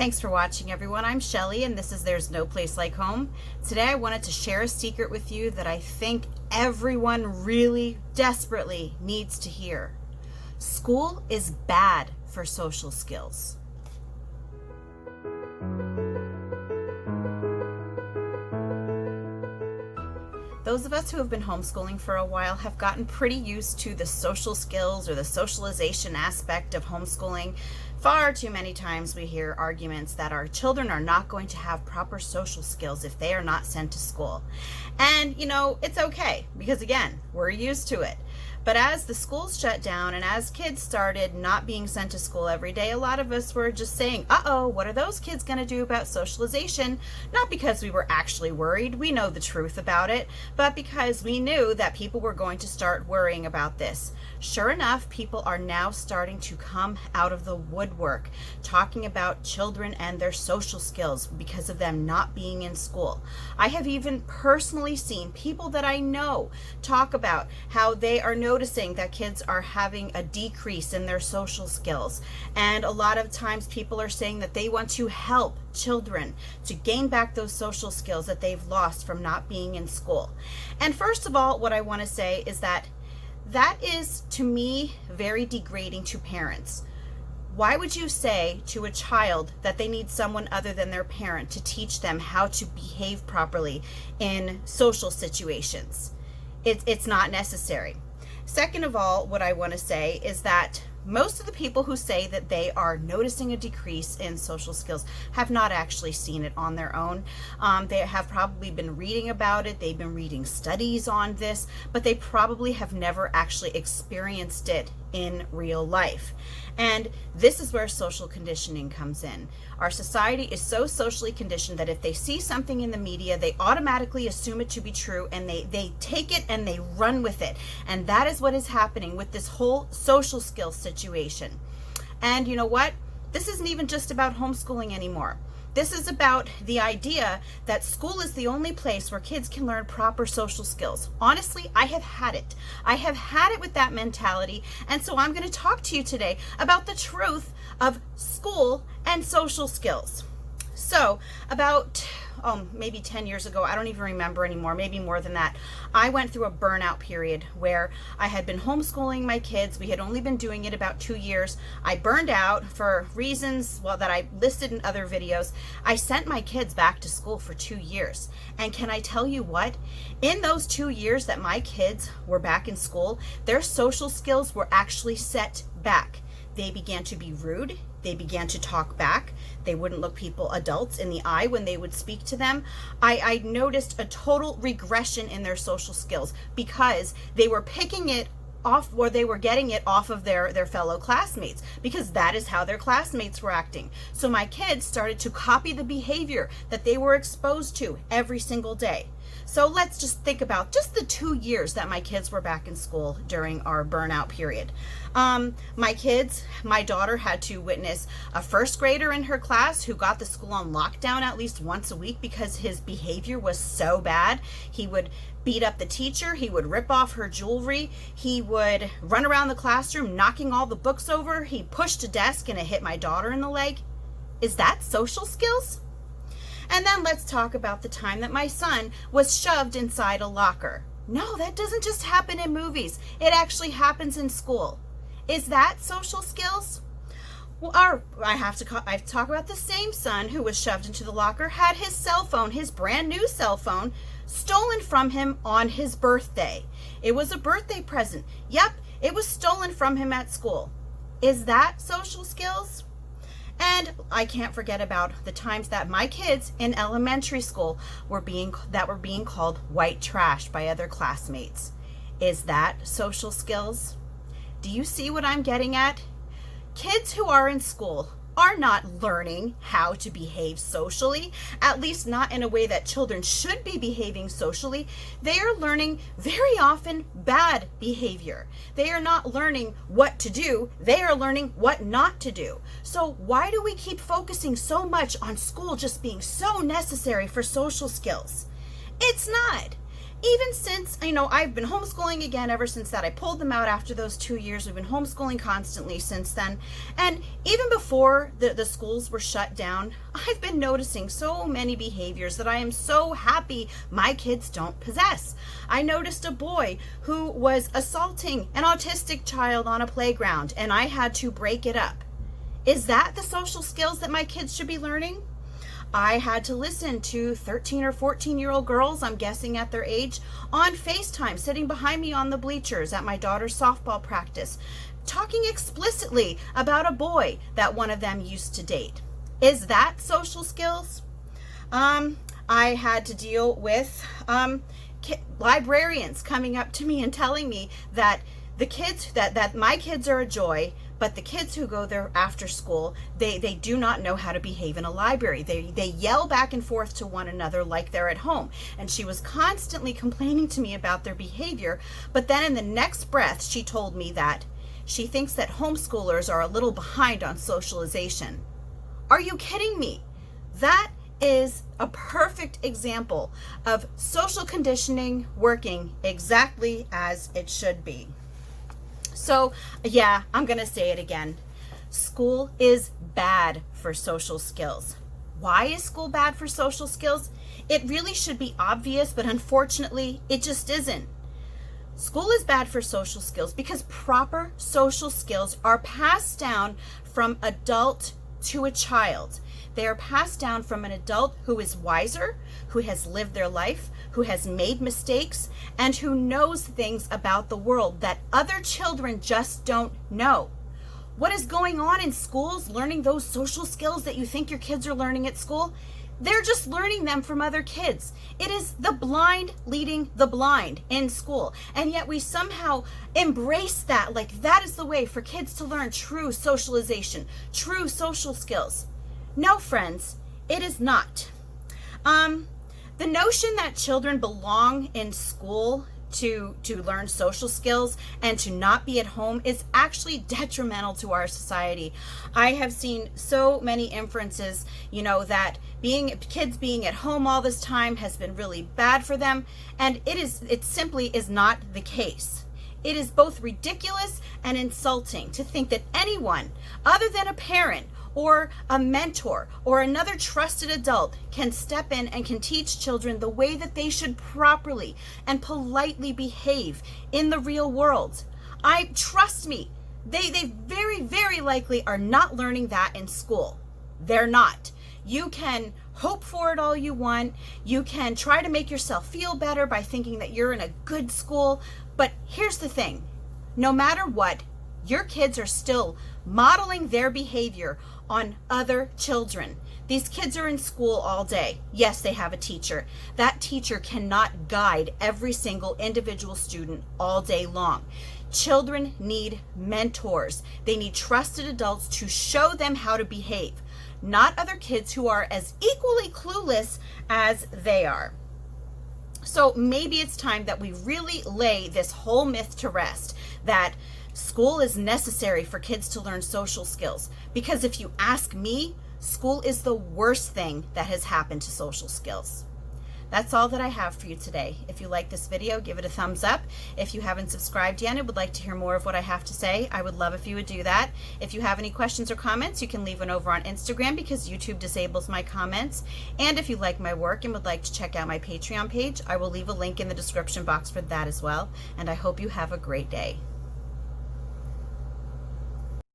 Thanks for watching, everyone. I'm Shelly, and this is There's No Place Like Home. Today I wanted to share a secret with you that I think everyone really desperately needs to hear. School is bad for social skills. Those of us who have been homeschooling for a while have gotten pretty used to the social skills or the socialization aspect of homeschooling. Far too many times we hear arguments that our children are not going to have proper social skills if they are not sent to school. And, it's okay because, again, we're used to it. But as the schools shut down and as kids started not being sent to school every day, a lot of us were just saying, uh-oh, what are those kids going to do about socialization? Not because we were actually worried, we know the truth about it, but because we knew that people were going to start worrying about this. Sure enough, people are now starting to come out of the woodwork, talking about children and their social skills because of them not being in school. I have even personally seen people that I know talk about how they are noticing that kids are having a decrease in their social skills. And a lot of times people are saying that they want to help children to gain back those social skills that they've lost from not being in school. And first of all, what I want to say is that is, to me, very degrading to parents. Why would you say to a child that they need someone other than their parent to teach them how to behave properly in social situations? It's not necessary. Second of all, what I want to say is that most of the people who say that they are noticing a decrease in social skills have not actually seen it on their own. They have probably been reading about it. They've been reading studies on this, but they probably have never actually experienced it in real life. And this is where social conditioning comes in. Our society is so socially conditioned that if they see something in the media, they automatically assume it to be true and they take it and they run with it. And that is what is happening with this whole social skills situation. And you know what? This isn't even just about homeschooling anymore. This is about the idea that school is the only place where kids can learn proper social skills. Honestly, I have had it. I have had it with that mentality. And so I'm going to talk to you today about the truth of school and social skills. So about maybe 10 years ago, I don't even remember anymore, maybe more than that, I went through a burnout period where I had been homeschooling my kids. We had only been doing it about 2 years. I burned out for reasons, that I listed in other videos. I sent my kids back to school for 2 years. And can I tell you what? In those 2 years that my kids were back in school, their social skills were actually set back. They began to be rude. They began to talk back. They wouldn't look adults in the eye when they would speak to them. I noticed a total regression in their social skills because they were picking it off, or they were getting it off of their fellow classmates, because that is how their classmates were acting. So my kids started to copy the behavior that they were exposed to every single day. So let's just think about just the 2 years that my kids were back in school during our burnout period. My daughter had to witness a first grader in her class who got the school on lockdown at least once a week because his behavior was so bad. He would beat up the teacher. He would rip off her jewelry. He would run around the classroom knocking all the books over. He pushed a desk and it hit my daughter in the leg. Is that social skills? And then let's talk about the time that my son was shoved inside a locker. No, that doesn't just happen in movies. It actually happens in school. Is that social skills? Well, I have to talk about the same son who was shoved into the locker, had his cell phone, his brand new cell phone, stolen from him on his birthday. It was a birthday present. Yep, it was stolen from him at school. Is that social skills? And I can't forget about the times that my kids in elementary school were being called white trash by other classmates. Is that social skills? Do you see what I'm getting at? Kids who are in school are not learning how to behave socially, at least not in a way that children should be behaving socially. They are learning very often bad behavior. They are not learning what to do. They are learning what not to do. So why do we keep focusing so much on school just being so necessary for social skills? It's not. even since, I've been homeschooling again ever since that. I pulled them out after those 2 years. We've been homeschooling constantly since then. And even before the schools were shut down, I've been noticing so many behaviors that I am so happy my kids don't possess. I noticed a boy who was assaulting an autistic child on a playground, and I had to break it up. Is that the social skills that my kids should be learning? I had to listen to 13 or 14-year-old girls, I'm guessing at their age, on FaceTime, sitting behind me on the bleachers at my daughter's softball practice, talking explicitly about a boy that one of them used to date. Is that social skills? I had to deal with librarians coming up to me and telling me that the kids, that my kids are a joy, but the kids who go there after school, they do not know how to behave in a library. They yell back and forth to one another like they're at home. And she was constantly complaining to me about their behavior. But then in the next breath, she told me that she thinks that homeschoolers are a little behind on socialization. Are you kidding me? That is a perfect example of social conditioning working exactly as it should be. So, yeah, I'm going to say it again. School is bad for social skills. Why is school bad for social skills? It really should be obvious, but unfortunately, it just isn't. School is bad for social skills because proper social skills are passed down from adult to a child. They are passed down from an adult who is wiser, who has lived their life, who has made mistakes, and who knows things about the world that other children just don't know. What is going on in schools, learning those social skills that you think your kids are learning at school? They're just learning them from other kids. It is the blind leading the blind in school. And yet we somehow embrace that, like that is the way for kids to learn true socialization, true social skills. No, friends, it is not. The notion that children belong in school to learn social skills and to not be at home is actually detrimental to our society. I have seen so many inferences, that kids being at home all this time has been really bad for them, and it simply is not the case. It is both ridiculous and insulting to think that anyone other than a parent or a mentor or another trusted adult can step in and can teach children the way that they should properly and politely behave in the real world. Trust me, they very, very likely are not learning that in school. They're not. You can hope for it all you want. You can try to make yourself feel better by thinking that you're in a good school. But here's the thing. No matter what, your kids are still modeling their behavior on other children. These kids are in school all day. Yes, they have a teacher. That teacher cannot guide every single individual student all day long. Children need mentors. They need trusted adults to show them how to behave, not other kids who are as equally clueless as they are. So maybe it's time that we really lay this whole myth to rest that school is necessary for kids to learn social skills. Because if you ask me, school is the worst thing that has happened to social skills. That's all that I have for you today. If you like this video, give it a thumbs up. If you haven't subscribed yet and would like to hear more of what I have to say, I would love if you would do that. If you have any questions or comments, you can leave one over on Instagram because YouTube disables my comments. And if you like my work and would like to check out my Patreon page, I will leave a link in the description box for that as well. And I hope you have a great day.